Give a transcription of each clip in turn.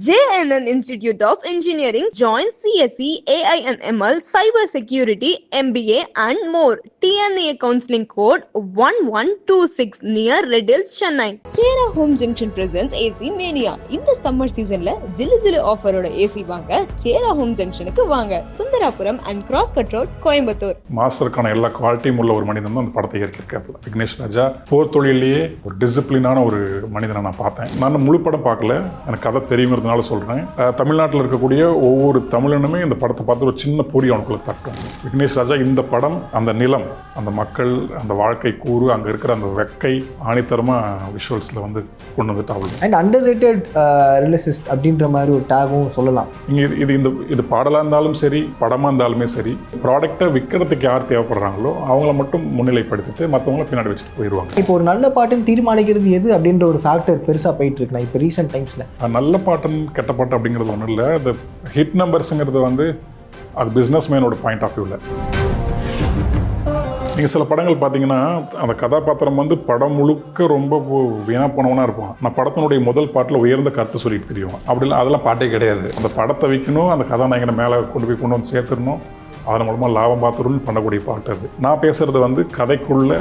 JNN Institute of Engineering. Join CSE, AI and ML, Cyber Security, MBA and more. TNA counseling code 1126 near Red Hills, Chennai. Chera Home Junction presents AC Mania. இந்த summer seasonல ஜிலு ஜிலு ஆஃபரோட AC வாங்க சேரா home ஜங்ஷனுக்கு வாங்க. Sundarapuram and cross cut road, Coimbatore. மாஸ்டருக்கான எல்லா குவாலிட்டியும் உள்ள ஒரு மனிதன் தான் அந்த படத்தை இயக்கியிருக்காரு விக்னேஷ் ராஜா. போர் தொழிலேயே ஒரு டிசிப்ளினான ஒரு மனிதனை நான் பார்த்தேன். நான் முழு படம் பார்க்கல, எனக்கு கதை தெரியுங்கிறதுனால சொல்கிறேன். தமிழ்நாட்டில் இருக்கக்கூடிய ஒவ்வொரு தமிழனுமே இந்த படத்தை பார்த்து ஒரு சின்ன பொறி அவனுக்குள்ள தட்டும். விக்னேஷ் ராஜா இந்த படம் அந்த நிலம், அந்த மக்கள், அந்த வாழ்க்கை கூறு, அங்கே இருக்கிற அந்த வெக்கை ஆணித்தரமாக விஷுவல்ஸில் வந்து கொண்டு வந்துட்டு அவ்வளோ. அண்ட் அண்டர் ரேட்டட் ரிலிசிஸ்ட் அப்படின்ற மாதிரி ஒரு டேகும் சொல்லலாம். நீங்கள் இது பாடலாக இருந்தாலும் சரி, படமாக இருந்தாலுமே சரி, ப்ராடக்டை விற்கிறதுக்கு யார் தேவைப்படுறாங்களோ அவங்கள மட்டும் முன்னிலைப்படுத்திட்டு மற்றவங்கள பின்னாடி வச்சுட்டு போயிடுவாங்க. இப்போ ஒரு நல்ல பாட்டுன்னு தீர்மானிக்கிறது எது அப்படின்ற ஒரு ஃபேக்டர் பெருசாக போயிட்டு இருக்குண்ணா இப்போ ரீசெண்ட் டைம்ஸில். நல்ல பாட்டுன்னு கெட்ட பாட்டு அப்படிங்கிறது ஒன்றும் இல்லை. இந்த ஹிட் நம்பர்ஸுங்கிறது வந்து அது பிஸ்னஸ் மேனோட பாயிண்ட் ஆஃப் வியூவில். நீங்கள் சில படங்கள் பார்த்தீங்கன்னா அந்த கதாபாத்திரம் வந்து படம் முழுக்க ரொம்ப வீணாக போனவனாக இருப்பான். நான் படத்தினுடைய முதல் பாட்டில் உயர்ந்த கருத்து சொல்லிட்டு தெரியும். அப்படிலாம் அதெல்லாம் பாட்டே கிடையாது. அந்த படத்தை வைக்கணும், அந்த கதாநாயகனை மேலே கொண்டு வந்து சேர்த்துடணும், அதன் மூலமாக லாபம் பார்த்துருன்னு பண்ணக்கூடிய பாட்டு அது. நான் பேசுகிறது வந்து கதைக்குள்ள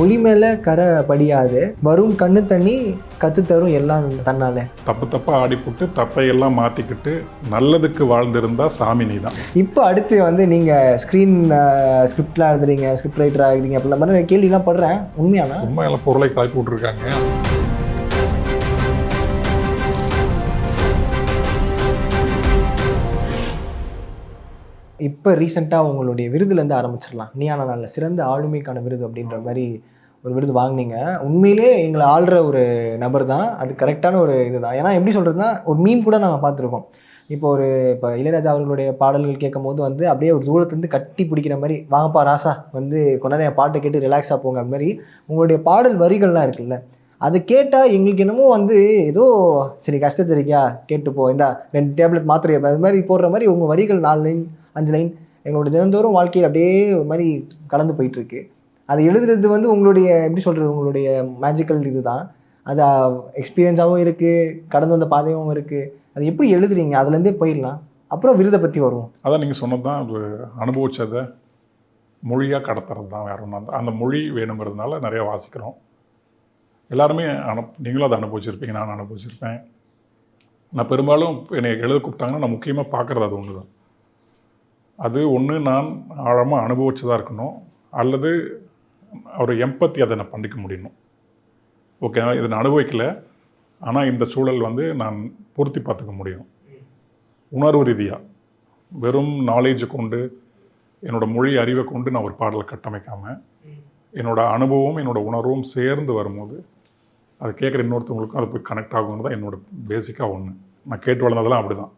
ஒளி மேலே கரை படியாது, வரும் கண்ணு தண்ணி கற்றுத்தரும் எல்லாம் தன்னாலே. தப்பாக ஆடிப்புட்டு தப்பையெல்லாம் மாற்றிக்கிட்டு நல்லதுக்கு வாழ்ந்திருந்தா சாமி நீ தான். இப்போ அடுத்து வந்து நீங்கள் ஸ்கிரிப்ட்லாம் எழுதுறீங்க, ஸ்கிரிப்ட் ரைட்டர் ஆகிறீங்க, அப்படிலாம் மாதிரி கேள்விலாம் படுறேன். உண்மையெல்லாம் பொருளை கலக்கி விட்ருக்காங்க. இப்போ ரீசெண்டாக உங்களுடைய விருதுலேருந்து ஆரம்பிச்சிடலாம். நீயான நாளில் சிறந்த ஆளுமைக்கான விருது அப்படின்ற மாதிரி ஒரு விருது வாங்கினீங்க. உண்மையிலே எங்களை ஆள்ற ஒரு நபர் தான், அது கரெக்டான ஒரு இதுதான். ஏன்னா எப்படி சொல்கிறதுனா, ஒரு மீம் கூட நாங்கள் பார்த்துருக்கோம். இப்போ இளையராஜா அவர்களுடைய பாடல்கள் கேட்கும் போது வந்து அப்படியே ஒரு தூரத்துலேருந்து கட்டி பிடிக்கிற மாதிரி, வாங்கப்பா ராசா வந்து கொண்டாட பாட்டை கேட்டு ரிலாக்ஸாக போங்க அது மாதிரி உங்களுடைய பாடல் வரிகள்லாம் இருக்குல்ல, அது கேட்டால் எங்களுக்கு என்னமோ வந்து ஏதோ சரி கஷ்டத்து இருக்கியா கேட்டுப்போ, இந்த 2 டேப்லெட் மாத்திரை அது மாதிரி போடுற மாதிரி உங்கள் வரிகள் 4 லைன் 5 லைன் எங்களோட தினந்தோறும் வாழ்க்கையில் அப்படியே ஒரு மாதிரி கலந்து போயிட்டுருக்கு. அது எழுதுறது வந்து உங்களுடைய எப்படி சொல்கிறது, உங்களுடைய மேஜிக்கல் இது தான். அது எக்ஸ்பீரியன்ஸாகவும் இருக்குது, கடந்து வந்த பாதையாகவும் இருக்குது. அது எப்படி எழுதுறீங்க, அதுலேருந்தே போயிடலாம். அப்புறம் விருதை பற்றி வருவோம். அதான் நீங்கள் சொன்னது தான், அது அனுபவிச்சதை மொழியாக கடத்துறது தான். வேறு ஒன்று அந்த மொழி வேணுங்கிறதுனால நிறையா வாசிக்கிறோம். எல்லாருமே நீங்களும் அதை அனுபவிச்சிருப்பீங்க, நான் அனுபவிச்சிருப்பேன். நான் பெரும்பாலும் என்னை எழுத கூப்பிட்டாங்கன்னா நான் முக்கியமாக பார்க்குறது அது ஒன்று தான். அது ஒன்று நான் ஆழமாக அனுபவிச்சதாக இருக்கணும், அல்லது ஒரு எம்பத்தி அதை நான் பண்ணிக்க முடியணும். ஓகே, இதை நான் அனுபவிக்கலை, ஆனால் இந்த சூழல் வந்து நான் பொருத்தி பார்த்துக்க முடியும். உணர்வு ரீதியாக வெறும் நாலேஜை கொண்டு, என்னோடய மொழி அறிவை கொண்டு நான் ஒரு பாடலை கட்டமைக்காமல், என்னோடய அனுபவம் என்னோடய உணர்வும் சேர்ந்து வரும்போது அது கேட்குற இன்னொருத்தவங்களுக்கும் அது போய் கனெக்ட் ஆகுங்கிறது தான் என்னோடய பேசிக்காக ஒன்று. நான் கேட்டு வளர்ந்ததெல்லாம் அப்படி தான்,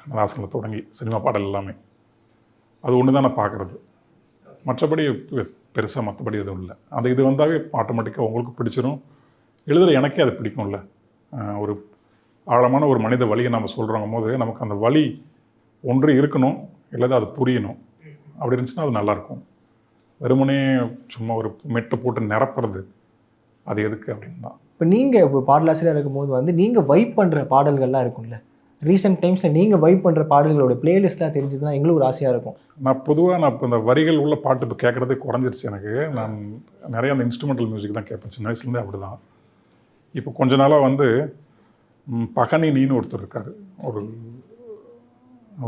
கண்ணதாசனில் தொடங்கி சினிமா பாடல் எல்லாமே அது ஒன்று தான் நான் பார்க்குறது. மற்றபடி பெருசாக மற்றபடி எதுவும் இல்லை. அது இது வந்தாவே ஆட்டோமேட்டிக்காக உங்களுக்கு பிடிச்சிடும். எழுதுகிற எனக்கே அது பிடிக்கும்ல. ஒரு ஆழமான ஒரு மனித வழியை நம்ம சொல்கிறோங்கும் போது நமக்கு அந்த வழி ஒன்று இருக்கணும், இல்லாத அது புரியணும். அப்படி இருந்துச்சுன்னா அது நல்லாயிருக்கும். வெறுமனே சும்மா ஒரு மெட்டை போட்டு நிரப்புறது அது எதுக்கு அப்படின்னு தான். இப்போ நீங்கள் இப்போ பாடலாசிரியர் இருக்கும்போது வந்து நீங்கள் வைப் பண்ணுற பாடல்கள்லாம் இருக்கும்ல, ரீசெண்ட் டைம்ஸில் நீங்கள் வைப் பண்ணுற பாடல்களோட பிளேலிஸ்ட்லாம் தெரிஞ்சதுன்னா எங்களுக்கு ஒரு ஆசையாக இருக்கும். நான் பொதுவாக இப்போ இந்த வரிகள் உள்ள பாட்டு இப்போ கேட்குறதே குறைஞ்சிருச்சு எனக்கு. நான் நிறையா அந்த இன்ஸ்ட்ருமெண்டல் மியூசிக் தான் கேட்பேன், சின்ன வயசுலேருந்தே அப்படி தான். இப்போ கொஞ்ச நாளாக வந்து பகனினின்னு ஒருத்தர் இருக்கார்,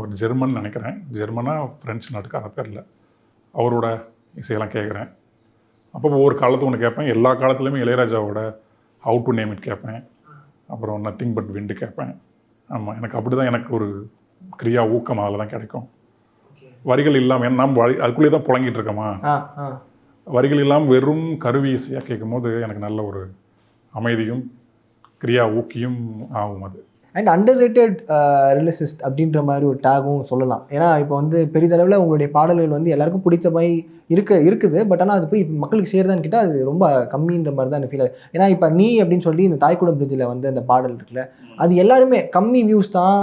ஒரு ஜெர்மன் நினைக்கிறேன், ஜெர்மனாக ஃப்ரெஞ்சு நாட்டுக்கார பேரில், அவரோட இசையெல்லாம் கேட்குறேன். அப்போ ஒவ்வொரு காலத்துக்கு ஒன்று கேட்பேன். எல்லா காலத்துலேயுமே இளையராஜாவோட ஹவு டு நேம் இட் கேட்பேன், அப்புறம் நத்திங் பட் விண்டு கேட்பேன். ஆமாம், எனக்கு அப்படி தான் எனக்கு ஒரு கிரியா ஊக்கம் அதில் தான் கிடைக்கும். வரிகள் இல்லாமல் நம்ம அதுக்குள்ளே தான் புழங்கிட்டு இருக்கோமா, வரிகள் இல்லாமல் வெறும் கருவி இசையாக கேட்கும் போது எனக்கு நல்ல ஒரு அமைதியும் கிரியா ஊக்கியும் ஆகும் அது. அண்ட் அண்டர் ரேட்டட் ரிலிசிஸ்ட் அப்படின்ற மாதிரி ஒரு டேகும் சொல்லலாம். ஏன்னா இப்போ வந்து பெரிதளவில் உங்களுடைய பாடல்கள் வந்து எல்லாருக்கும் பிடித்த மாதிரி இருக்குது. பட் ஆனால் அது போய் மக்களுக்கு சேருதான்னு கேட்டால் அது ரொம்ப கம்மின்ற மாதிரி தான் எனக்கு ஃபீல் ஆகுது. ஏன்னா இப்போ நீ அப்படின்னு சொல்லி இந்த தாய்க்குடம் பிரிட்ஜில் வந்து அந்த பாடல் இருக்குல்ல, அது எல்லாருமே கம்மி வியூஸ் தான்.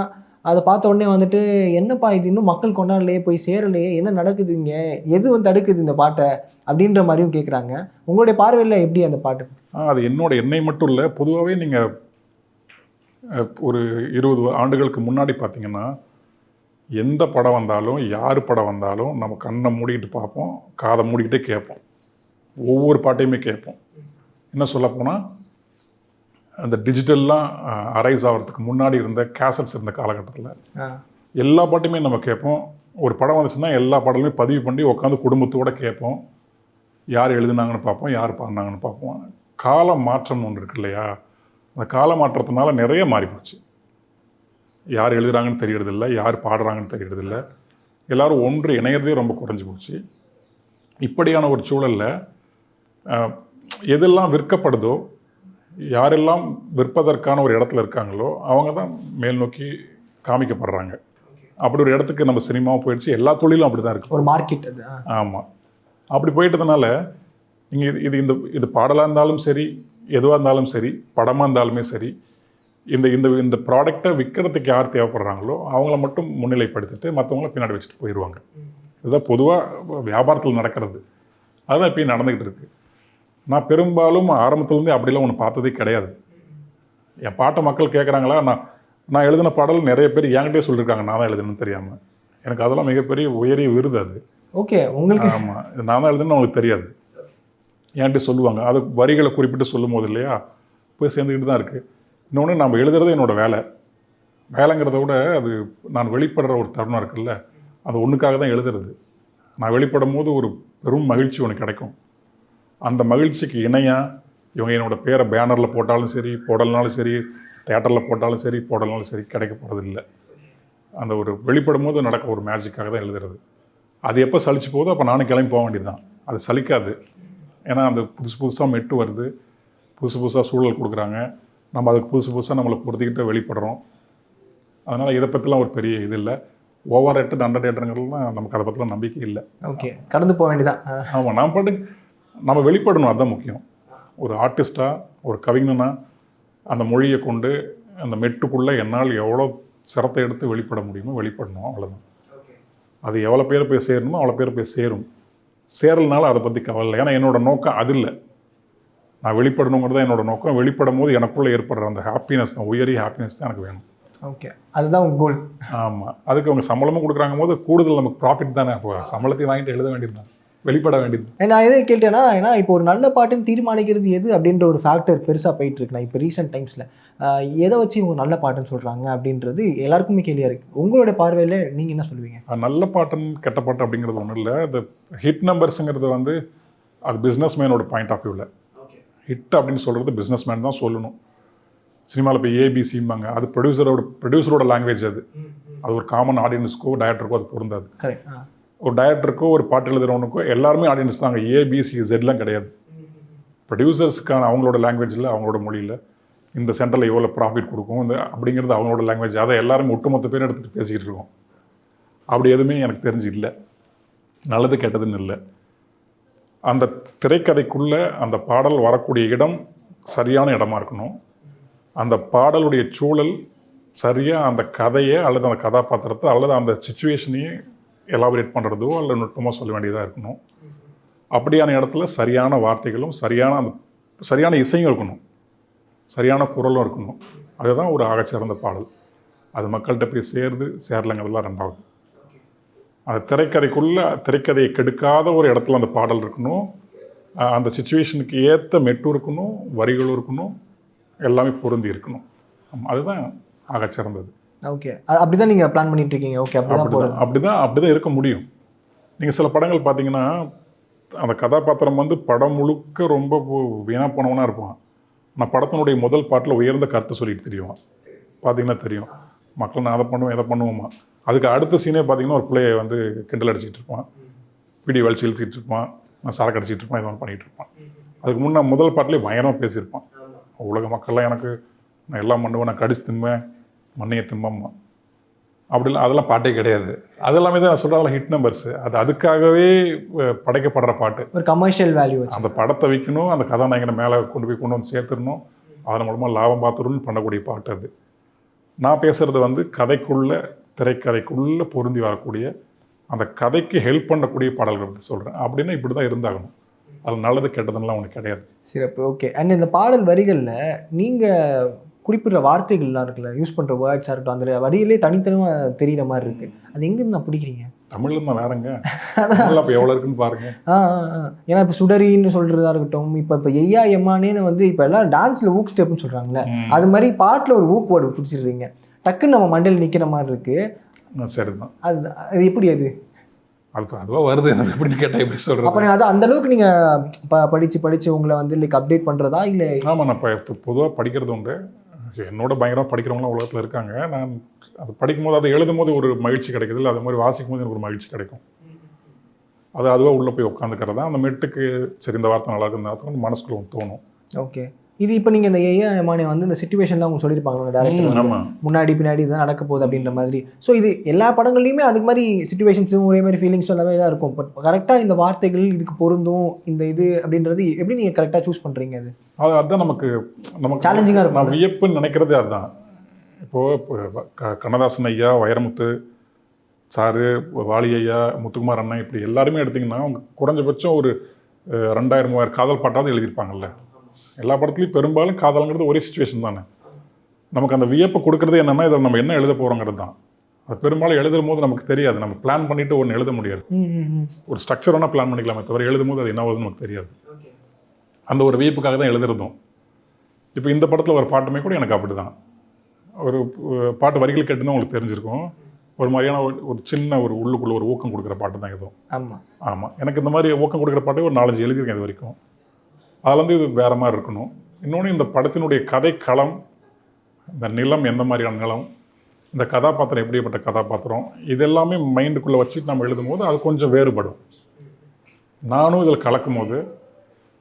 அதை பார்த்த உடனே வந்துட்டு என்னப்பா இது இன்னும் மக்கள் கொண்டாடலையே, போய் சேரலையே, என்ன நடக்குது இங்கே, எது வந்து தடுக்குது இந்த பாட்டை அப்படின்ற மாதிரியும் கேட்குறாங்க. உங்களுடைய பார்வையில் எப்படி அந்த பாட்டு? அது என்னை மட்டும் இல்லை, பொதுவாகவே நீங்கள் ஒரு 20 ஆண்டுகளுக்கு முன்னாடி பார்த்தீங்கன்னா எந்த படம் வந்தாலும் யார் படம் வந்தாலும் நம்ம கண்ணை மூடிக்கிட்டு பார்ப்போம், காதை மூடிக்கிட்டே கேட்போம், ஒவ்வொரு பாட்டையுமே கேட்போம். என்ன சொல்லப்போனால் அந்த டிஜிட்டல்லாம் அரைஸ் ஆகிறதுக்கு முன்னாடி இருந்த கேசட்ஸ் இருந்த காலகட்டத்தில் எல்லா பாட்டையுமே நம்ம கேட்போம். ஒரு படம் வந்துச்சுன்னா எல்லா பாடலுமே பதிவு பண்ணி உட்காந்து குடும்பத்தோடு கேட்போம். யார் எழுதுனாங்கன்னு பார்ப்போம், யார் பாடினாங்கன்னு பார்ப்போம். கால மாற்றம் ஒன்று இருக்கு இல்லையா, அந்த கால மாற்றத்தினால நிறைய மாறி போச்சு. யார் எழுதுகிறாங்கன்னு தெரியறதில்ல, யார் பாடுறாங்கன்னு தெரியறதில்ல, எல்லோரும் ஒன்று இணையறதே ரொம்ப குறைஞ்சி போச்சு. இப்படியான ஒரு சூழலில் எதெல்லாம் விற்கப்படுதோ, யாரெல்லாம் விற்பதற்கான ஒரு இடத்துல இருக்காங்களோ அவங்க தான் மேல் நோக்கி காமிக்கப்படுறாங்க. அப்படி ஒரு இடத்துக்கு நம்ம சினிமாவும் போயிடுச்சு. எல்லா தொழிலும் அப்படி தான் இருக்குது, ஒரு மார்க்கெட் அது. ஆமாம், அப்படி போயிட்டதுனால இங்கே இது பாடலாக இருந்தாலும் சரி, எதுவாக இருந்தாலும் சரி, படமாக இருந்தாலுமே சரி, இந்த ப்ராடக்டை விற்கிறதுக்கு யார் தேவைப்படுறாங்களோ அவங்கள மட்டும் முன்னிலைப்படுத்திட்டு மற்றவங்கள பின்னாடி வச்சுட்டு போயிடுவாங்க. இதுதான் பொதுவாக வியாபாரத்தில் நடக்கிறது. அதுதான் இப்போயும் நடந்துக்கிட்டு இருக்கு. நான் பெரும்பாலும் ஆரம்பத்துலேருந்தே அப்படிலாம் ஒன்று பார்த்ததே கிடையாது. என் பாட்டை மக்கள் கேட்குறாங்களா, நான் எழுதின பாடல் நிறைய பேர் என்கிட்டே சொல்லியிருக்காங்க நான் தான் எழுதுனேன்னு தெரியாமல். எனக்கு அதெல்லாம் மிகப்பெரிய உயரிய விருது அது. ஓகே, உங்களுக்கு? ஆமாம், நான் தான் எழுதுன்னு அவங்களுக்கு தெரியாது, என்கிட்ட சொல்லுவாங்க. அது வரிகளை குறிப்பிட்டு சொல்லும் போது இல்லையா போய் சேர்ந்துக்கிட்டு தான் இருக்குது. இன்னொன்று, நம்ம எழுதுறது என்னோடய வேலைங்கிறத விட அது நான் வெளிப்படுற ஒரு தருணம் இருக்குல்ல, அது ஒன்றுக்காக தான் எழுதுறது. நான் வெளிப்படும் போது ஒரு பெரும் மகிழ்ச்சி ஒன்று கிடைக்கும். அந்த மகிழ்ச்சிக்கு இணையாக இவங்க என்னோடய பேரை பேனரில் போட்டாலும் சரி, போடலனாலும் சரி, தேட்டரில் போட்டாலும் சரி, போடலனாலும் சரி, கிடைக்க போகிறது இல்லை. அந்த ஒரு வெளிப்படும் போது நடக்க ஒரு மேஜிக்காக தான் எழுதுறது. அது எப்போ சலிச்சு போகுதோ அப்போ நானும் கிளம்பி போக வேண்டியது தான். அது சலிக்காது. ஏன்னா அந்த புதுசாக மெட்டு வருது, புதுசாக சூழல் கொடுக்குறாங்க, நம்ம அதுக்கு புதுசாக நம்மளை பொறுத்திக்கிட்டு வெளிப்படுறோம். அதனால் இதை பற்றிலாம் ஒரு பெரிய இது இல்லை. ஓவர் ரேட்டட் அண்டர் ரேட்டருங்கிறதுலாம் நமக்கு அதை பற்றிலாம் நம்பிக்கை இல்லை. ஓகே, கடந்து போக வேண்டியதான். ஆமாம், நம்ம வெளிப்படணும், அதுதான் முக்கியம். ஒரு ஆர்டிஸ்டாக, ஒரு கவிஞனாக அந்த மொழியை கொண்டு அந்த மெட்டுக்குள்ளே என்னால் எவ்வளோ சிரத்தை எடுத்து வெளிப்பட முடியுமோ வெளிப்படணும், அவ்வளோதான். அது எவ்வளோ பேர் போய் சேரணுமோ அவ்வளோ பேர் போய் சேரும். சேரலனால அதை பற்றி கவலை இல்லை. ஏன்னா என்னோடய நோக்கம் அது இல்லை. நான் வெளிப்படணுங்கிறது தான் என்னோடய நோக்கம். வெளிப்படும் போது எனக்குள்ளே ஏற்படுற அந்த ஹாப்பினஸ் தான், உயரிய ஹாப்பினஸ் தான் எனக்கு வேணும். ஓகே, அதுதான் உங்கள் கோல். ஆமாம், அதுக்கு அவங்க சம்பளமும் கொடுக்குறாங்க போது கூடுதல் நமக்கு ப்ராஃபிட் தானே. அப்போ சம்பளத்தையும் வாங்கிட்டு எழுத வேண்டியது தான், வெளிப்பட வேண்டியது. நான் எதை கேட்டேன்னா, ஏன்னா இப்போ ஒரு நல்ல பாட்டுன்னு தீர்மானிக்கிறது எது அப்படின்ற ஒரு ஃபேக்டர் பெருசாக போயிட்டு இருக்கு. நான் இப்போ ரீசெண்ட் டைம்ஸில் எதை வச்சு இவங்க நல்ல பாட்டுன்னு சொல்கிறாங்க அப்படின்றது எல்லாருக்குமே கேள்வியாக இருக்குது. உங்களோட பார்வையில் நீங்கள் என்ன சொல்லுவீங்க? நல்ல பாட்டுன்னு கெட்ட பாட்டு அப்படிங்கிறது ஒன்றும் இல்லை. இந்த ஹிட் நம்பர்ஸுங்கிறது வந்து அது பிஸ்னஸ் மேனோட பாயிண்ட் ஆஃப் வியூவில். ஹிட் அப்படின்னு சொல்கிறது பிஸ்னஸ் மேன் தான் சொல்லணும். சினிமாவில் இப்போ ஏபிசிம்பாங்க, அது ப்ரொடியூசரோட லாங்குவேஜ். அது ஒரு காமன் ஆடியன்ஸுக்கோ டைரக்டருக்கோ அது பொருந்தாது. ஒரு டைரக்டருக்கோ ஒரு பாட்டு எழுதுறவனுக்கோ எல்லாருமே ஆடியன்ஸ் தாங்க. ஏபிசி ஜெட்லாம் கிடையாது. ப்ரொடியூசர்ஸ்க்கான அவங்களோட லாங்குவேஜில், அவங்களோட மொழியில் இந்த சென்டரில் எவ்வளோ ப்ராஃபிட் கொடுக்கும் இந்த அப்படிங்கிறது அவங்களோட லாங்குவேஜ். அதை எல்லாரும் ஒட்டுமொத்த பேர் எடுத்துகிட்டு பேசிக்கிட்டு இருக்கோம். அப்படி எதுவுமே எனக்கு தெரிஞ்சு இல்லை. நல்லது கெட்டதுன்னு இல்லை. அந்த திரைக்கதைக்குள்ளே அந்த பாடல் வரக்கூடிய இடம் சரியான இடமா இருக்கணும். அந்த பாடலுடைய சூழல் சரியாக அந்த கதையை அல்லது அந்த கதாபாத்திரத்தை அல்லது அந்த சிச்சுவேஷனையே எலாபரேட் பண்ணுறதோ அல்லது நுட்பமாக சொல்ல வேண்டியதாக இருக்கணும். அப்படியான இடத்துல சரியான வார்த்தைகளும் சரியான இசையும் இருக்கணும், சரியான குரலும் இருக்கணும். அதுதான் ஒரு ஆகச்சிறந்த பாடல். அது மக்கள்கிட்ட போய் சேரலைங்கிறதுலாம் ரெண்டாவது. அந்த திரைக்கதையை கெடுக்காத ஒரு இடத்துல அந்த பாடல் இருக்கணும். அந்த சிச்சுவேஷனுக்கு ஏற்ற மெட்டு இருக்கணும், வரிகளும் இருக்கணும், எல்லாமே பொருந்தி இருக்கணும். அதுதான் ஆகச்சிறந்தது. ஓகே, அப்படிதான் நீங்கள் பிளான் பண்ணிட்டு இருக்கீங்க? ஓகே, அப்படிதான் இருக்க முடியும். நீங்கள் சில படங்கள் பார்த்தீங்கன்னா அந்த கதாபாத்திரம் வந்து படம் முழுக்க ரொம்ப வீணாக போனவனாக இருப்பான். ஆனால் படத்தினுடைய முதல் பாட்டில் உயர்ந்த கருத்தை சொல்லிட்டு தெரியும். பார்த்தீங்கன்னா தெரியும், மக்கள் நான் அதை பண்ணுவேன் எதை பண்ணுவோமா. அதுக்கு அடுத்த சீனே பார்த்தீங்கன்னா ஒரு பிள்ளையை வந்து கிண்டல் அடிச்சிட்டு இருப்பான், பிடி வலிச்சு இழுத்துட்டு இருப்பான், நான் சரக்கு அடிச்சிட்டு இருப்பான், இதெல்லாம் பண்ணிகிட்டு இருப்பான். அதுக்கு முன்னே முதல் பாட்டிலே பயங்கரமாக பேசியிருப்பான். உலக மக்கள்லாம் எனக்கு நான் எல்லாம் பண்ணுவேன், நான் கடிச்சு தின்பேன், மண்ணையை திம்பம்மா அப்படிலாம். அதெல்லாம் பாட்டே கிடையாது. அதெல்லாமே தான் நான் சொல்கிறேன் ஹிட் நம்பர்ஸு. அதுக்காகவே படைக்கப்படுற பாட்டு. ஒரு கமர்ஷியல் வேல்யூ. அந்த படத்தை விற்கணும், அந்த கதாநாயகனை மேலே கொண்டு வந்து சேர்த்துடணும், அதன் மூலமாக லாபம் பார்த்துடணும்னு பண்ணக்கூடிய பாட்டு அது. நான் பேசுகிறது வந்து திரைக்கதைக்குள்ளே பொருந்தி வரக்கூடிய அந்த கதைக்கு ஹெல்ப் பண்ணக்கூடிய பாடல்கள் பற்றி சொல்கிறேன். அப்படின்னா இப்படி தான் இருந்தாகணும். அது நல்லது கெட்டதுன்னெலாம் ஒன்று கிடையாது. சிறப்பு. ஓகே. அண்ட் இந்த பாடல் வரிகளில் நீங்கள் குறிப்பிட்ட வார்த்தைகள்லாம் இருக்குல்ல, யூஸ் பண்ணுற வேர்ட்ஸாக இருக்கட்டும், அந்த வரியிலே தனித்தனியாக தெரிகிற மாதிரி இருக்குது. அது எங்கேருந்து நான் பிடிக்கிறீங்க? தமிழ்ல தான் வேறங்க. தமிழ்ல அப்போ எவ்வளோ இருக்குன்னு பாருங்க. ஏன்னா இப்போ சுடரின்னு சொல்கிறதா இருக்கட்டும், இப்போ எய்யா எம்மானேன்னு வந்து இப்போ எல்லாம் டான்ஸில் ஊக் ஸ்டெப்னு சொல்கிறாங்களே, அது மாதிரி பாட்டில் ஒரு ஊக் வேர்டு பிடிச்சிடுறீங்க, டக்குன்னு நம்ம மண்டையில் நிற்கிற மாதிரி இருக்குது. சரிதான். அது எப்படி அது அதுவாக வருது எனக்கு எப்படின்னு கேட்டால் எப்படி சொல்கிறது? அப்போ அது அந்த அளவுக்கு நீங்கள் படித்து உங்களை வந்து லைக் அப்டேட் பண்ணுறதா இல்லை? ஆமாம், நான் இப்போ பொதுவாக படிக்கிறது உண்டு. என்னோட பயங்கரமாக படிக்கிறவங்களாம் உலகத்தில் இருக்காங்க. நான் அது படிக்கும்போது, அதை எழுதும் போது ஒரு மகிழ்ச்சி கிடைக்குது, இல்லை அது மாதிரி வாசிக்கும் போது எனக்கு ஒரு மகிழ்ச்சி கிடைக்கும். அதுவாக உள்ளே போய் உட்காந்துக்கிறதா அந்த மெட்டுக்கு சரி இந்த வார்த்தை நல்லா இருக்கு, இந்த வார்த்தை மனசுக்குள்ள தோணும். ஓகே. இது இப்போ நீங்கள் இந்த எய்யா எம்மானே வந்து இந்த சிச்சுவேஷன்லாம் அவங்க சொல்லியிருப்பாங்க டேரக்டர், முன்னாடி பின்னாடி இதுதான் நடக்க போகுது அப்படின்ற மாதிரி. ஸோ இது எல்லா படங்கள்லையுமே அதுக்கு மாதிரி சிச்சுவேஷன்ஸும் ஒரே மாதிரி ஃபீலிங்ஸும் எல்லாமே தான் இருக்கும். பட் கரெக்டாக இந்த வார்த்தைகள் இதுக்கு பொருந்தும், இந்த இது அப்படின்றது எப்படி நீங்கள் கரெக்டாக சூஸ் பண்ணுறீங்க? அதுதான் நமக்கு சேலஞ்சிங்காக இருக்கும். நான் வியப்புன்னு நினைக்கிறதே அதுதான். இப்போது கண்ணதாசன் ஐயா, வைரமுத்து சாரு, வாலி ஐயா, முத்துக்குமார் அண்ணா, இப்படி எல்லாருமே எடுத்திங்கன்னா அவங்க குறைஞ்சபட்சம் ஒரு 2000-3000 காதல் பாட்டாவது எழுதியிருப்பாங்கல்ல. எல்லா படத்துலையும் பெரும்பாலும் காதல்ங்கிறது ஒரே சுச்சுவேஷன் தானே. நமக்கு அந்த வியப்பை கொடுக்குறது என்னென்னா, இதை நம்ம என்ன எழுத போகிறோங்கிறது தான். அது பெரும்பாலும் எழுதும் போது நமக்கு தெரியாது. நம்ம பிளான் பண்ணிவிட்டு ஒன்று எழுத முடியாது. ஒரு ஸ்ட்ரக்சர் வேணால் பிளான் பண்ணிக்கலாமே தவிர எழுதும் போது அது என்ன ஆகுதுன்னு நமக்கு தெரியாது. அந்த ஒரு வியப்புக்காக தான் எழுதுறதும். இப்போ இந்த படத்தில் ஒரு பாட்டுமே கூட எனக்கு அப்படி தான். ஒரு பாட்டு வரிகள் கேட்டுன்னா உங்களுக்கு தெரிஞ்சிருக்கும். ஒரு மாதிரியான ஒரு சின்ன ஒரு உள்ளுக்குள்ளே ஒரு ஊக்கம் கொடுக்குற பாட்டு தான் எதுவும். ஆமாம், எனக்கு இந்த மாதிரி ஊக்கம் கொடுக்குற பாட்டு ஒரு 4-5 எழுதியிருக்கேன் இது வரைக்கும். அதில் வந்து இது வேறு மாதிரி இருக்கணும். இன்னொன்று, இந்த படத்தினுடைய கதை களம், இந்த நிலம் எந்த மாதிரியான நிலம், இந்த கதாபாத்திரம் எப்படிப்பட்ட கதாபாத்திரம், இதெல்லாமே மைண்டுக்குள்ளே வச்சுட்டு நம்ம எழுதும்போது அது கொஞ்சம் வேறுபடும். நானும் இதில் கலக்கும் போது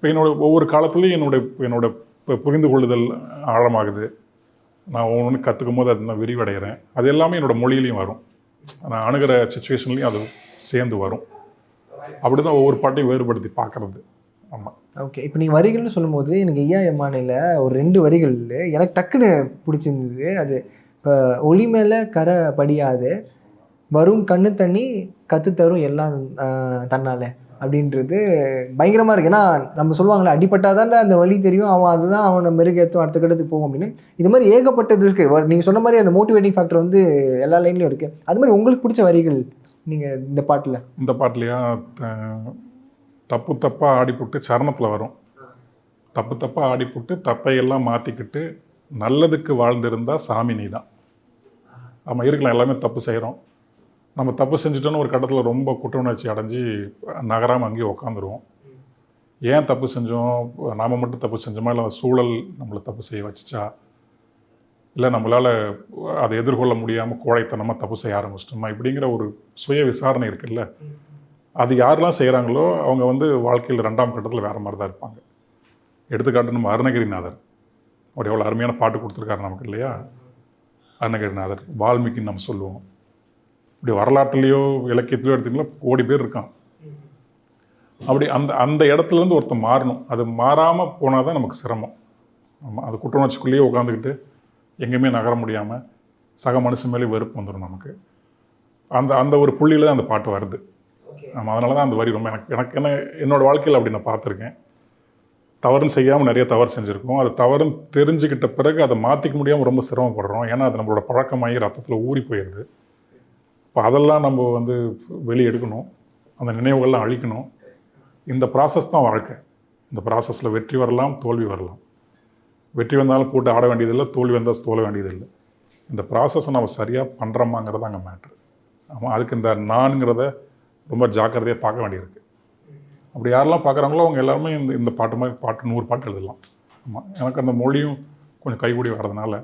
இப்போ ஒவ்வொரு காலத்துலேயும் என்னோட புரிந்து கொள்ளுதல் ஆழமாகுது. நான் ஒன்று கற்றுக்கும் போது அது நான் விரிவடைகிறேன். அது எல்லாமே என்னோடய மொழியிலையும் வரும். நான் அணுகிற சுச்சுவேஷன்லேயும் அது சேர்ந்து வரும். அப்படி தான் ஒவ்வொரு பாட்டையும் வேறுபடுத்தி பார்க்குறது. ஆமாம். ஓகே. இப்போ நீங்கள் வரிகள்னு சொல்லும்போது எனக்கு எய்யா எம்மானேல ஒரு 2 வரிகள் எனக்கு டக்குன்னு பிடிச்சிருந்தது. அது இப்போ ஒளி மேலே கரை படியாது, வரும் கண்ணு தண்ணி கற்றுத்தரும் எல்லாம் தன்னால அப்படின்றது பயங்கரமாக இருக்குது. ஏன்னா நம்ம சொல்லுவாங்களே, அடிப்பட்டாதான் அந்த வழி தெரியும், அவன் அதுதான் அவனை மெருகேற்றும், அடுத்த கட்டத்துக்கு போகும் அப்படின்னு. இது மாதிரி ஏகப்பட்டது இருக்குது. நீங்கள் சொன்ன மாதிரி அந்த மோட்டிவேட்டிங் ஃபேக்டர் வந்து எல்லா லைன்லையும் இருக்குது. அது மாதிரி உங்களுக்கு பிடிச்ச வரிகள் நீங்கள் இந்த பாட்டிலையா? தப்பு தப்பாக ஆடிப்புட்டு சரணத்தில் வரும். தப்பு தப்பாக ஆடிப்புட்டு தப்பையெல்லாம் மாற்றிக்கிட்டு நல்லதுக்கு வாழ்ந்திருந்தால் சாமி நீ தான். ஆமாம், இருக்கலாம், எல்லாமே தப்பு செய்கிறோம். நம்ம தப்பு செஞ்சுட்டோன்னு ஒரு கட்டத்தில் ரொம்ப குற்ற உணர்ச்சி அடைஞ்சு நகராமல் அங்கேயே உட்காந்துருவோம். ஏன் தப்பு செஞ்சோம்? நாம் மட்டும் தப்பு செஞ்சோமா, இல்லை சூழல் நம்மளை தப்பு செய்ய வச்சுச்சா, இல்லை நம்மளால் அதை எதிர்கொள்ள முடியாமல் கோழைத்தனமாக தப்பு செய்ய ஆரம்பிச்சிட்டோமா, இப்படிங்கிற ஒரு சுய விசாரணை இருக்குல்ல. அது யாரெல்லாம் செய்கிறாங்களோ அவங்க வந்து வாழ்க்கையில் 2ஆம் கட்டத்தில் வேறு மாதிரி தான் இருப்பாங்க. எடுத்துக்காட்டு நம்ம அருணகிரிநாதர், அவர் எவ்வளோ அருமையான பாட்டு கொடுத்துருக்காரு நமக்கு இல்லையா? அருணகிரிநாதர், வால்மீகின்னு நம்ம சொல்லுவோம். இப்படி வரலாற்றுலேயோ இலக்கியத்திலையோ எடுத்திங்களா கோடி பேர் இருக்கான். அப்படி அந்த இடத்துலேருந்து ஒருத்தர் மாறணும். அது மாறாமல் போனால் தான் நமக்கு சிரமம். ஆமாம், அது குற்றவுணர்ச்சிக்குள்ளேயே உட்காந்துக்கிட்டு எங்கேயுமே நகர முடியாமல் சக மனுஷன் மேலே வெறுப்பு வந்துடும் நமக்கு. அந்த ஒரு புள்ளியில் தான் அந்த பாட்டு வருது. ஆமாம், அதனால தான் அந்த வரி ரொம்ப என்னோடய வாழ்க்கையில் அப்படி நான் பார்த்துருக்கேன். தவறுன்னு செய்யாமல் நிறைய தவறு செஞ்சுருக்கோம். அது தவறுன்னு தெரிஞ்சுக்கிட்ட பிறகு அதை மாற்றிக்க முடியாமல் ரொம்ப சிரமப்படுறோம். ஏன்னா அது நம்மளோட பழக்கமாகி ரத்தத்தில் ஊறி போயிடுது. இப்போ அதெல்லாம் நம்ம வந்து வெளியே எடுக்கணும், அந்த நினைவுகள்லாம் அழிக்கணும். இந்த ப்ராசஸ் தான் வாழ்க்கை. இந்த ப்ராசஸில் வெற்றி வரலாம், தோல்வி வரலாம். வெற்றி வந்தாலும் போட்டு ஆட வேண்டியதில்லை, தோல்வி வந்தால் தோல வேண்டியதில்லை. இந்த ப்ராசஸை நம்ம சரியாக பண்ணுறோமாங்கிறது அங்கே மேட்ரு. ஆமாம், அதுக்கு இந்த நான்கிறத ரொம்ப ஜாக்கிரதையாக பார்க்க வேண்டியிருக்கு. அப்படி யாரெல்லாம் பார்க்குறாங்களோ அவங்க எல்லாருமே இந்த பாட்டு மாதிரி 100 பாட்டு எழுதலாம். ஆமாம், எனக்கு அந்த மொழியும் கொஞ்சம் கைகூடி வர்றதுனால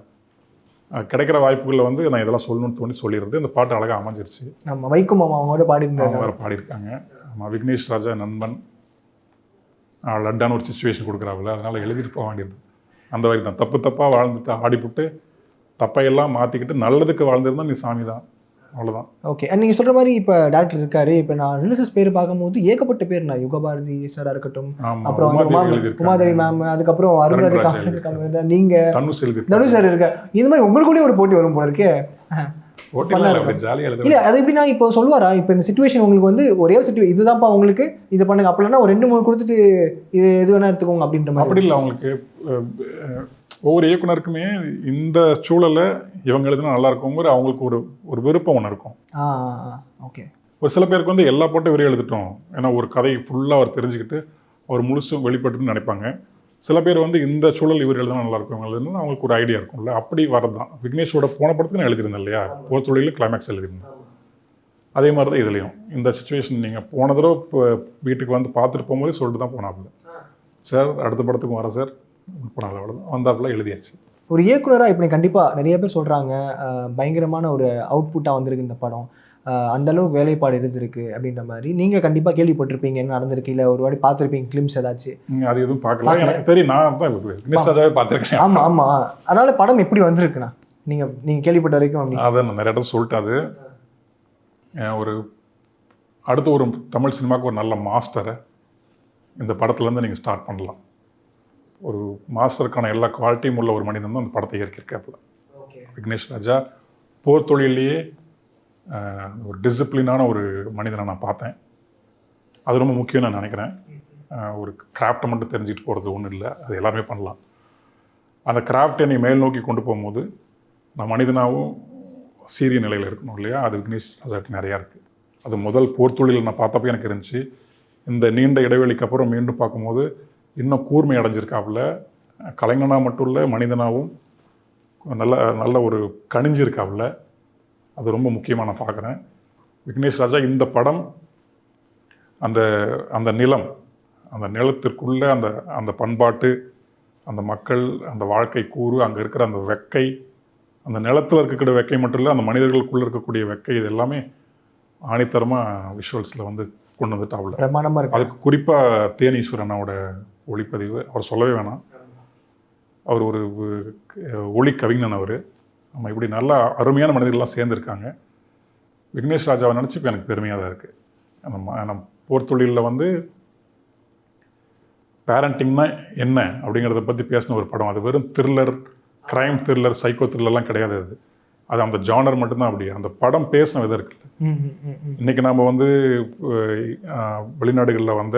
கிடைக்கிற வாய்ப்புகளில் வந்து நான் இதெல்லாம் சொல்லணும்னு தோணி சொல்லிடுறது. இந்த பாட்டு அழகாக அமைஞ்சிருச்சு. நம்ம வைக்கும் அவங்களோட அவங்க வேறு பாடியிருக்காங்க. ஆமாம், விக்னேஷ் ராஜா நண்பன் லட்டான ஒரு சுச்சுவேஷன் கொடுக்குறாப்புல, அதனால் எழுதிட்டு போக வேண்டியது அந்த வரி தான். தப்பாக வாழ்ந்துட்டு ஆடிப்புட்டு தப்பையெல்லாம் மாற்றிக்கிட்டு நல்லதுக்கு வாழ்ந்துருந்தா நீ சாமி தான், அவ்வளோதான். ஓகே. நீங்கள் சொல்கிற மாதிரி இப்போ டேரக்டர் இருக்காரு. இப்போ நான் ரிலீசஸ் பேர் பார்க்கும்போது ஏகப்பட்ட பேர், நான் யுகபாரதி சாராக இருக்கட்டும், அப்புறம் வந்து உமாதேவி மேம், அதுக்கப்புறம் அருண்ராஜ், நீங்கள் தனு சார் இருக்க, இந்த மாதிரி உங்களுக்குள்ளே ஒரு போட்டி வரும் போல இருக்கே. இல்லை, அது எப்படின்னா இப்போ சொல்லுவாரா, இப்போ இந்த சிச்சுவேஷன் உங்களுக்கு வந்து ஒரே ஒரு இதுதான்ப்பா உங்களுக்கு இது பண்ணுங்க, அப்படின்னா ஒரு 2-3 கொடுத்துட்டு இது எது வேணா எடுத்துக்கோங்க அப்படின்ற மாதிரி? அப்படி இல்லை, அவங்களுக்கு ஒவ்வொரு இயக்குனருக்குமே இந்த சூழலை இவங்க எழுதுனா நல்லா இருக்குங்கிற அவங்களுக்கு ஒரு ஒரு விருப்பம் ஒன்று இருக்கும். ஓகே. ஒரு சில பேருக்கு வந்து எல்லா பாட்டும் இவரே எழுதிட்டோம், ஏன்னா ஒரு கதை ஃபுல்லாக அவர் தெரிஞ்சுக்கிட்டு அவர் முழுசும் வெளிப்பட்டுன்னு நினைப்பாங்க. சில பேர் வந்து இந்த சூழல் இவர் எழுதுனா நல்லா இருக்கும் இவங்க எழுதுனா அவங்களுக்கு ஒரு ஐடியா இருக்கும்ல, அப்படி வரது தான். விக்னேஷோட போன படத்துக்கு நான் எழுதியிருந்தேன் இல்லையா, போர் தொழிலில் கிளைமேக்ஸ் எழுதியிருந்தேன். அதே மாதிரி தான் இதுலேயும் இந்த சுச்சுவேஷன் நீங்கள் போன தடவை இப்போ வீட்டுக்கு வந்து பார்த்துட்டு போகும்போதே சொல்லிட்டு தான் போனாப்புல, சார் அடுத்த படத்துக்கும் வரேன் சார், போனால அவ்வளோதான் வந்தாப்புல எழுதியாச்சு. ஒரு இயக்குனராக இப்போ கண்டிப்பாக நிறைய பேர் சொல்கிறாங்க பயங்கரமான ஒரு அவுட்புட்டாக வந்திருக்கு இந்த படம், அந்த அளவுக்கு வேலைப்பாடு இருந்திருக்கு அப்படின்ற மாதிரி. நீங்கள் கண்டிப்பாக கேள்விப்பட்டிருப்பீங்க, என்ன நடந்திருக்கு, இல்லை ஒரு வாட்டி பார்த்துருப்பீங்க கிளிம்ஸ் ஏதாச்சும்? அது எதுவும் பார்க்கல, எனக்கு தெரியும், நான் தான் விக்னேஷ் ராஜாவே பார்த்துருக்கேன். ஆமாம் ஆமாம், அதனால படம் எப்படி வந்திருக்குண்ணா நீங்கள் கேள்விப்பட்ட வரைக்கும்? அப்படி அதான் நான் நிறைய இடத்துல சொல்லிட்டேன். அது ஒரு அடுத்து ஒரு தமிழ் சினிமாவுக்கு ஒரு நல்ல மாஸ்டரை இந்த படத்துலேருந்து நீங்கள் ஸ்டார்ட் பண்ணலாம். ஒரு மாஸ்டருக்கான எல்லா குவாலிட்டியும் உள்ள ஒரு மனிதன் தான் அந்த படத்தை இயக்கியிருக்காப்புல. விக்னேஷ் ராஜா போர் தொழிலேயே ஒரு டிசிப்ளினான ஒரு மனிதனை நான் பார்த்தேன். அது ரொம்ப முக்கியம் நான் நினைக்கிறேன். ஒரு கிராஃப்டை மட்டும் தெரிஞ்சுட்டு போகிறது ஒன்றும் இல்லை, அது எல்லாருமே பண்ணலாம். அந்த கிராஃப்டை நீ மேல் நோக்கி கொண்டு போகும்போது நான் மனிதனாகவும் சீரிய நிலையில் இருக்கணும் இல்லையா, அது விக்னேஷ் ராஜாட்டு நிறையா இருக்குது. அது முதல் போர் தொழில் நான் பார்த்தப்போ எனக்கு இருந்துச்சு. இந்த நீண்ட இடைவெளிக்கு அப்புறம் மீண்டும் பார்க்கும்போது இன்னும் கூர்மை அடைஞ்சிருக்காப்புல. கலைஞனாக மட்டும் இல்லை, மனிதனாகவும் நல்ல நல்ல ஒரு கணிஞ்சிருக்காப்புல. அது ரொம்ப முக்கியமாக நான் பார்க்குறேன். விக்னேஷ் ராஜா இந்த படம் அந்த அந்த நிலம், அந்த நிலத்திற்குள்ளே அந்த அந்த பண்பாட்டு, அந்த மக்கள், அந்த வாழ்க்கை கூறு, அங்கே இருக்கிற அந்த வெக்கை, அந்த நிலத்தில் இருக்கக்கூடிய வெக்கை மட்டும் இல்லை, அந்த மனிதர்களுக்குள்ளே இருக்கக்கூடிய வெக்கை, இது எல்லாமே ஆணித்தரமாக விஷுவல்ஸில் வந்து கொண்டு வந்துட்டாப்புல. பிரமாணமாக இருக்கு. அதுக்கு குறிப்பாக தேனீஸ்வரனோட ஒளிப்பதிவு அவர் சொல்லவே வேணாம். அவர் ஒரு ஒளி கவிஞன். அவர் நம்ம இப்படி நல்லா அருமையான மனிதர்கள்லாம் சேர்ந்துருக்காங்க. விக்னேஷ் ராஜாவை நினச்சி இப்போ எனக்கு பெருமையாக தான் இருக்குது. நம்ம போர் தொழிலில் வந்து பேரண்டிங்னா என்ன அப்படிங்கிறத பற்றி பேசின ஒரு படம். அது வெறும் த்ரில்லர், க்ரைம் த்ரில்லர், சைக்கோ த்ரில்லர்லாம் கிடையாது. அது அந்த ஜானர் மட்டும்தான். அப்படி அந்த படம் பேசின விதம் இருக்குல்ல. இன்றைக்கி நாம் வந்து வெளிநாடுகளில் வந்த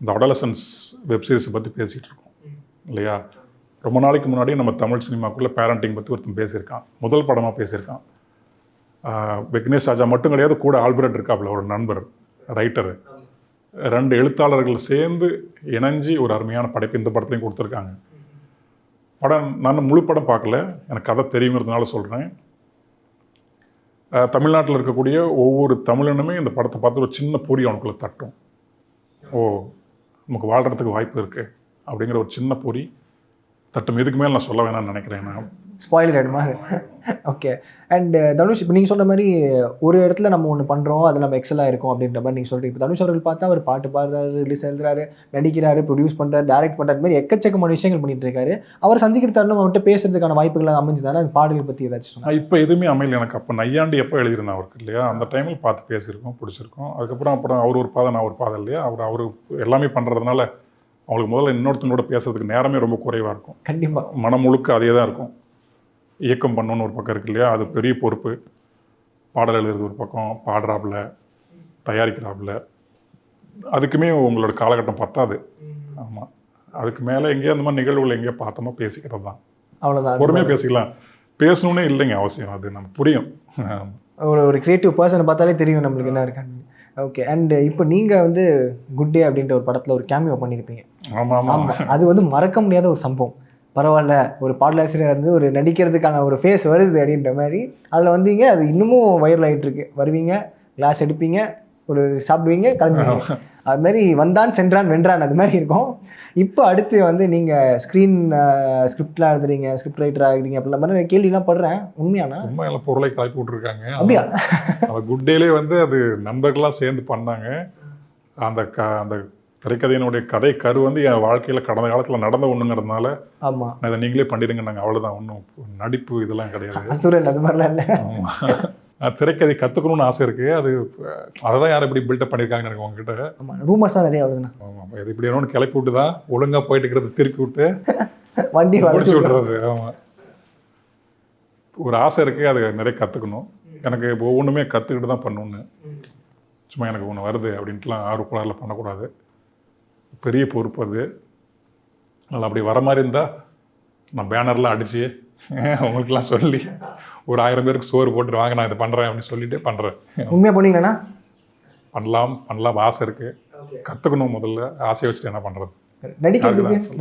இந்த அடாலசன்ஸ் வெப்சீரிஸை பற்றி பேசிகிட்டு இருக்கோம் இல்லையா. ரொம்ப நாளைக்கு முன்னாடி நம்ம தமிழ் சினிமாக்குள்ளே பேரண்டிங் பற்றி ஒருத்தன் பேசியிருக்கான், முதல் படமாக பேசியிருக்கான். விக்னேஷ் ராஜா மட்டும் கிடையாது, கூட ஆல்பர்ட் இருக்காப்புல, ஒரு நண்பர் ரைட்டரு. 2 எழுத்தாளர்கள் சேர்ந்து இணைஞ்சி ஒரு அருமையான படைப்பு இந்த படத்துலையும் கொடுத்துருக்காங்க. படம் நான் முழு படம் பார்க்கல, எனக்கு கதை தெரியுங்கிறதுனால சொல்கிறேன். தமிழ்நாட்டில் இருக்கக்கூடிய ஒவ்வொரு தமிழனுமே இந்த படத்தை பார்த்து ஒரு சின்ன பொறி அவனுக்குள்ளே தட்டும். ஓ, நமக்கு வாழ்கிறதுக்கு வாய்ப்பு இருக்குது அப்படிங்கிற ஒரு சின்ன பொறி தட்டும். இதுக்கு மேலே நான் சொல்ல வேணாம்னு நினைக்கிறேன். நான் ஸ்பாயிலர் ஆகிடுமா? ஓகே. அண்ட் தனுஷ், இப்போ நீங்கள் சொன்ன மாதிரி ஒரு இடத்துல நம்ம ஒன்று பண்ணுறோம், அது நம்ம எக்ஸலாக இருக்கும் அப்படின்ற மாதிரி நீங்கள் சொல்கிறீங்க. இப்போ தனுஷ் அவர்கள் பார்த்தா அவர் பாட்டு பாடுறாரு, ரிலீஸ் எழுதுறாரு, நடிக்கிறாரு, ப்ரொடியூஸ் பண்ணுறாரு, டைரக்ட் பண்ணுற மாதிரி எக்கச்சக்கமான விஷயங்கள் பண்ணிட்டு இருக்காரு. அவர் சந்திக்கிற தருணம் அவர்கிட்ட பேசுறதுக்கான வாய்ப்புகள் அமைஞ்சுதானே? அந்த பாடல்கள் பற்றி ஏதாச்சும் சொன்னால்? இப்போ எதுவுமே அமையல எனக்கு. அப்போ நையாண்டி எப்போ எழுதியிருந்தேன் அவருக்கு இல்லையா, அந்த டைமில் பார்த்து பேசியிருக்கோம், பிடிச்சிருக்கோம். அப்புறம் அவர் ஒரு பாதை, நான் ஒரு பாதை இல்லையா. அவர் எல்லாமே பண்ணுறதுனால அவங்களுக்கு முதல்ல இன்னொருத்தனோட பேசுறதுக்கு நேரமே ரொம்ப குறைவாக இருக்கும். கண்டிப்பாக மனம் முழுக்க அதே தான் இருக்கும். இயக்கம் பண்ணணுன்னு ஒரு பக்கம் இருக்கு இல்லையா, அது பெரிய பொறுப்பு. பாடல் எழுதுறது ஒரு பக்கம், பாடுறாப்புல, தயாரிக்கிறாப்புல, அதுக்குமே உங்களோட காலகட்டம் பத்தாது. ஆமாம், அதுக்கு மேலே எங்கேயோ அந்த மாதிரி நிகழ்வுகள் எங்கேயோ பார்த்தோமா பேசிக்கிறது தான். அவ்வளோதான், பொறுமையாக பேசிக்கலாம். பேசணுன்னே இல்லைங்க அவசியம், அது நமக்கு புரியும். ஒரு கிரியேட்டிவ் பர்சனை பார்த்தாலே தெரியும் நம்மளுக்கு என்ன இருக்காங்க. ஓகே. அண்ட் இப்போ நீங்கள் வந்து குட் டே அப்படின்ற ஒரு படத்தில் ஒரு கேமியோ பண்ணியிருப்பீங்க. ஆமாம் ஆமாம், அது வந்து மறக்க முடியாத ஒரு சம்பவம். பரவாயில்ல, ஒரு பாடலாசிரியர் இருந்து ஒரு நடிக்கிறதுக்கான ஒரு ஃபேஸ் வருது அப்படின்ற மாதிரி அதில் வந்தீங்க. அது இன்னமும் வைரல் ஆகிட்டு இருக்கு. வருவீங்க, கிளாஸ் எடுப்பீங்க, ஒரு சாப்பிடுவீங்க, கிளம்புவீங்க. அது மாதிரி வந்தான் சென்றான் வென்றான் அது மாதிரி இருக்கும். இப்போ அடுத்து வந்து நீங்கள் ஸ்கிரிப்ட்லாம் எழுதுறீங்க, ஸ்கிரிப்ட் ரைட்டர் ஆகிடுங்க அப்படின்ற மாதிரி கேள்விலாம் படுறேன். உண்மையானா? உண்மையில பொருளை கலப்பி விட்ருக்காங்க. அப்படியா? அவர் குட் டேலே வந்து அது நண்பர்களாக சேர்ந்து பண்ணாங்க. அந்த திரைக்கதையினுடைய கதை கரு வந்து என் வாழ்க்கையில் கடந்த காலத்தில் நடந்த ஒன்றுங்கிறதுனால ஆமாம், நான் இதை நீங்களே பண்ணிடுங்க நாங்கள், அவ்வளோதான். ஒன்றும் நடிப்பு இதெல்லாம் கிடையாது. அசுரன் அது மாதிரிலாம் இல்லை. திரைக்கதை கற்றுக்கணும்னு ஆசை இருக்குது. அதை தான் யாரும் இப்படி பில்டப் பண்ணியிருக்காங்கன்னு எனக்கு உங்ககிட்ட. ஆமாம், ரூமர்ஸாக நிறைய வருதுண்ணா. ஆமாம், இது இப்படி என்னொன்று கிளப்பி விட்டு தான் ஒழுங்காக போயிட்டு இருக்கிறது திருப்பி விட்டு வண்டி முடிச்சு விட்டுறது. ஆமாம், ஒரு ஆசை இருக்குது, அது நிறைய கற்றுக்கணும். எனக்கு ஒவ்வொன்றுமே கற்றுக்கிட்டு தான் பண்ணணுன்னு, சும்மா எனக்கு ஒன்று வருது அப்படின்ட்டுலாம் ஆர்வக்குள்ளாரில் பண்ணக்கூடாது. பெரிய பொறுப்பு அது. அதனால் அப்படி வர மாதிரி இருந்தால் நான் பேனர்லாம் அடித்து உங்களுக்கெல்லாம் சொல்லி ஒரு 1000 பேருக்கு சோறு போட்டு வாங்க நான் இதை பண்ணுறேன் அப்படின்னு சொல்லிட்டு பண்ணுறேன். உண்மையாக பண்ணீங்களா? பண்ணலாம் ஆசை இருக்குது. கற்றுக்கணும், முதல்ல ஆசையை வச்சுட்டு என்ன பண்ணுறது.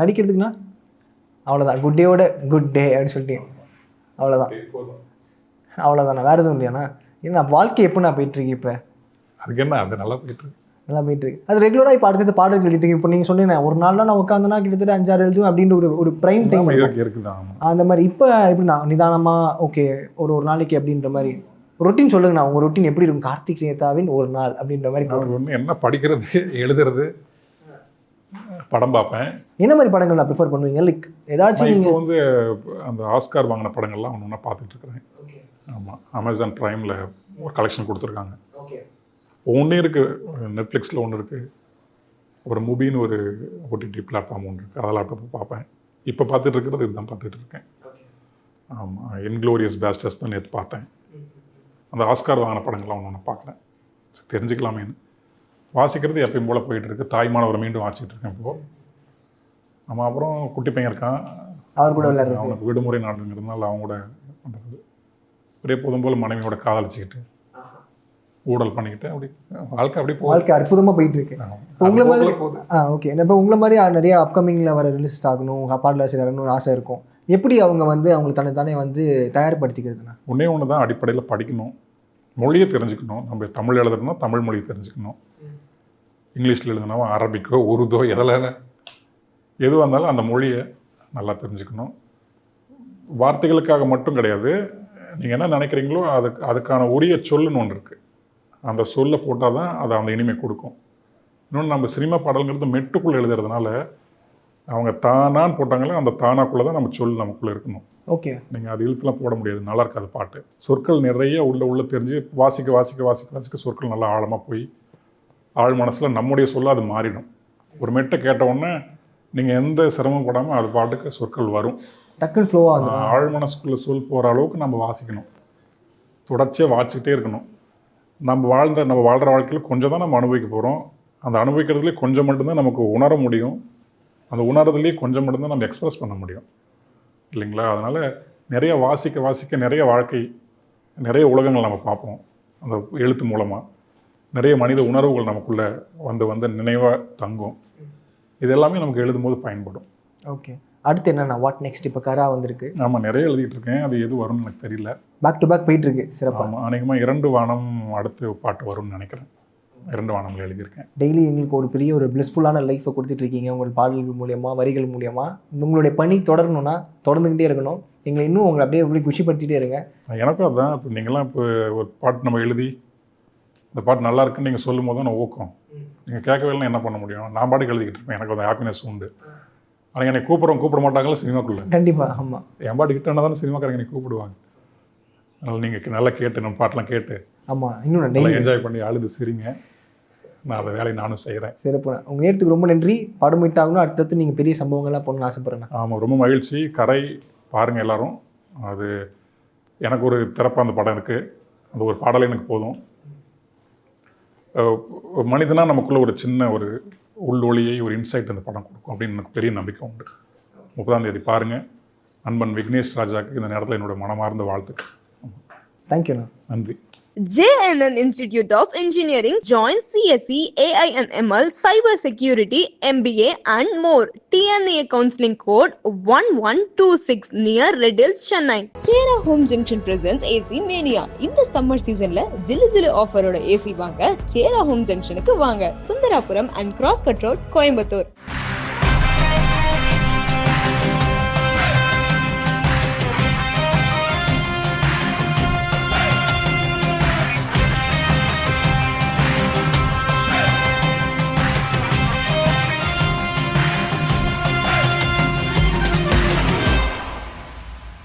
நடிக்கிறதுக்குன்னா அவ்வளோதான், குட் டேவோட குட் டே அப்படின்னு சொல்லிட்டு அவ்வளோதாண்ணா, வேறு எதுவும் இல்லையாண்ணா? ஏன்னா வாழ்க்கை எப்போ நான் போயிட்டுருக்கு இப்போ? அதுக்கு என்ன, அது நல்லா போயிட்டுருக்கு. அது ரெகுலராக இப்போ அடுத்தது பாடல் எழுதிட்டு இப்போ நீங்கள் சொன்னீங்க ஒரு நாளில் நான் உட்காந்துனா கிட்டத்தட்ட 5-6 எழுதும் அப்படின்ற ஒரு ப்ரைம் டைம் இருக்குதான். அந்த மாதிரி இப்போ எப்படிண்ணா நிதானமாக ஓகே ஒரு நாளைக்கு அப்படின்ற மாதிரி ரொட்டீன் சொல்லுங்கண்ணா. உங்கள் ரொட்டீன் எப்படி இருக்கும்? கார்த்திக் நேதாவின் ஒரு நாள் அப்படின்ற மாதிரி ஒன்று என்ன, படிக்கிறது, எழுதுறது, படம் பார்ப்பேன். என்ன மாதிரி படங்கள் நான் ப்ரிஃபர் பண்ணுவீங்க? லைக் ஏதாச்சும் நீங்கள் வந்து அந்த ஆஸ்கார் வாங்கின படங்கள்லாம் ஒன்று ஒன்றா பார்த்துட்டு இருக்கிறேன். ஆமாம், அமேசான் ப்ரைமில் ஒரு கலெக்ஷன் கொடுத்துருக்காங்க. ஒன்று இருக்குது, நெட்ஃப்ளிக்ஸில் ஒன்று இருக்குது, ஒரு மூவின்னு ஒரு ஓடிடி பிளாட்ஃபார்ம் ஒன்று இருக்குது, அதெல்லாம் இப்போ பார்ப்பேன். இப்போ பார்த்துட்டு இருக்கிறது இதுதான் பார்த்துட்டு இருக்கேன். ஆமாம், இன்க்ளோரியஸ் பேஸ்டர்ஸ் தான் நேற்று பார்த்தேன். அந்த ஆஸ்கார் வாங்கின படங்கள்லாம் ஒன்று ஒன்று பார்க்குறேன், தெரிஞ்சுக்கலாமேன்னு. வாசிக்கிறது எப்பயும் போல் போயிட்டுருக்கு. தாய்மானவரை மீண்டும் வாசிக்கிட்டு இருக்கேன் இப்போது. நம்ம அப்புறம் குட்டி பையன் இருக்கான், அவர் கூட விளையாடுறது, அவனுக்கு விடுமுறை நாடுங்கிறதுனால அவங்க கூட பண்ணுறது. ஒரே போதும் போல் மனைவியோட காதலிச்சுக்கிட்டு ஊடல் பண்ணிக்கிட்டு அப்படி வாழ்க்கை அப்படி வாழ்க்கை அற்புதமாக போயிட்டு இருக்கு. உங்களை மாதிரி ஓகே, இப்போ உங்களை மாதிரி நிறைய அப்கமிங்கில் வர ரிலீஸ் ஆகணும், பாடல் ஆசிரியர்னு ஆசை இருக்கும். எப்படி அவங்க வந்து அவங்களுக்கு தன்னைத்தானே வந்து தயார்படுத்திக்கிறதுனா? ஒன்று தான் அடிப்படையில் படிக்கணும், மொழியை தெரிஞ்சுக்கணும். நம்ம தமிழ் எழுதுறோம்னா தமிழ் மொழியை தெரிஞ்சுக்கணும், இங்கிலீஷில் எழுதுனா அரபிக்கோ உருதோ எதுவாக இருந்தாலும் அந்த மொழியை நல்லா தெரிஞ்சுக்கணும். வார்த்தைகளுக்காக மட்டும் கிடையாது, நீங்கள் என்ன நினைக்கிறீங்களோ அதுக்கான உரிய சொல்லுன்னு ஒன்று இருக்குது. அந்த சொல்லை போட்டால் தான் அது அந்த இனிமை கொடுக்கும். இன்னொன்று, நம்ம சினிமா பாடல்ங்கிறது மெட்டுக்குள்ளே எழுதுறதுனால அவங்க தானான்னு போட்டாங்களே, அந்த தானாக்குள்ளே தான் நம்ம சொல் நமக்குள்ளே இருக்கணும். ஓகே, நீங்கள் அது இழுத்துலாம் போட முடியாது, நல்லா இருக்காது பாட்டு. சொற்கள் நிறைய உள்ள தெரிஞ்சு வாசிக்க சொற்கள் நல்லா ஆழமாக போய் ஆழ் மனசில் நம்முடைய சொல்ல அது மாறிடும். ஒரு மெட்டை கேட்ட உடனே நீங்கள் எந்த சிரமம் போடாமல் அது பாட்டுக்கு சொற்கள் வரும், டக்குன்னு ஃப்ளோவாக. ஆழ் மனசுக்குள்ளே சொல் போகிற அளவுக்கு நம்ம வாசிக்கணும், தொடர்ச்சியாக வாசிக்கிட்டே இருக்கணும். நம்ம வாழ்கிற வாழ்க்கையில் கொஞ்சம் தான் நம்ம அனுபவிக்க போகிறோம். அந்த அனுபவிக்கிறதுலேயே கொஞ்சம் மட்டும்தான் நமக்கு உணர முடியும், அந்த உணர்றதுலேயே கொஞ்சம் மட்டும்தான் நம்ம எக்ஸ்பிரஸ் பண்ண முடியும், இல்லைங்களா? அதனால் நிறைய வாசிக்க நிறைய வாழ்க்கை, நிறைய உலகங்கள் நம்ம பார்ப்போம். அந்த எழுத்து மூலமாக நிறைய மனித உணர்வுகள் நமக்குள்ளே வந்து நினைவாக தங்கும். இது எல்லாமே நமக்கு எழுதும்போது பயன்படும். ஓகே, அடுத்து என்னன்னா வாட் நெக்ஸ்ட்? இப்போ கரா வந்திருக்கு. ஆமாம், நிறைய எழுதிட்டு இருக்கேன், அது எது வரும்னு எனக்கு தெரியல. பேக் டு பேக் போயிட்டு இருக்கு சிறப்பாக. அநேகமாக 2 வானம் அடுத்து பாட்டு வரும்னு நினைக்கிறேன். 2 வானங்கள் எழுதியிருக்கேன். டெய்லி எங்களுக்கு ஒரு பெரிய ஒரு பிளிஸ்ஃபுல்லான லைஃப்பை கொடுத்துட்ருக்கீங்க உங்கள் பாடல்கள் மூலியமாக, வரிகள் மூலியமாக. உங்களுடைய பணி தொடரணும்னா தொடர்ந்துக்கிட்டே இருக்கணும், எங்களை இன்னும் உங்களை அப்படியே குஷிப்படுத்திகிட்டே இருங்க. எனக்கும் அதுதான். இப்போ நீங்களாம் இப்போ ஒரு பாட்டு நம்ம எழுதி இந்த பாட்டு நல்லா இருக்குன்னு நீங்கள் சொல்லும் போது தான் நான் ஊக்கம். நீங்கள் கேட்கவே இல்லைன்னா என்ன பண்ண முடியும்? நான் பாட்டுக்கு எழுதிக்கிட்டு இருப்பேன், எனக்கு அந்த ஹாப்பினஸ் உண்டு. ஆனால் என்னை கூப்பிட மாட்டாங்களா சினிமாக்குள்ளே? கண்டிப்பாக. ஆமாம், என் பாட்டு கிட்டே தானே சினிமாக்காரங்க என்னை கூப்பிடுவாங்க. அதனால் நீங்கள் நல்லா கேட்டு நம்ம பாட்டெலாம் கேட்டு ஆமாம் இன்னும் நல்லா என்ஜாய் பண்ணி அழுது சிரிங்க. நான் அதை வேலையை நானும் செய்கிறேன். சிறப்பு. உங்கள் நேரத்துக்கு ரொம்ப நன்றி. படம் மீட்டாகணும், அடுத்தடுத்து நீங்கள் பெரிய சம்பவங்கள்லாம் பண்ணணும்னு ஆசைப்பட்றேன். ஆமாம், ரொம்ப மகிழ்ச்சி. கரை பாருங்கள் எல்லோரும். அது எனக்கு ஒரு திறப்பாக அந்த படம் இருக்குது, அந்த ஒரு பாடலே எனக்கு போதும். மனிதனாக நமக்குள்ளே ஒரு சின்ன ஒரு உள்ளொளியை, ஒரு இன்சைட் அந்த படம் கொடுக்கும் அப்படின்னு எனக்கு பெரிய நம்பிக்கை உண்டு. 30ஆம் தேதி பாருங்கள். நண்பன் விக்னேஷ் ராஜாவுக்கு இந்த நேரத்தில் என்னோட மனமார்ந்த வாழ்த்துக்கள். தேங்க்யூண்ணா. நன்றி. JNN Institute of Engineering. Join CSE, AI and ML, Cyber Security, MBA and more. TNA counseling code 1126 near Red Hills, Chennai. Chera Home Junction presents AC Mania. இந்த summer seasonல ஜில்லு ஆஃபரோட AC வாங்க Chera Home Junctionக்கு வாங்க. Sundarapuram and Cross Cut Road, Coimbatore.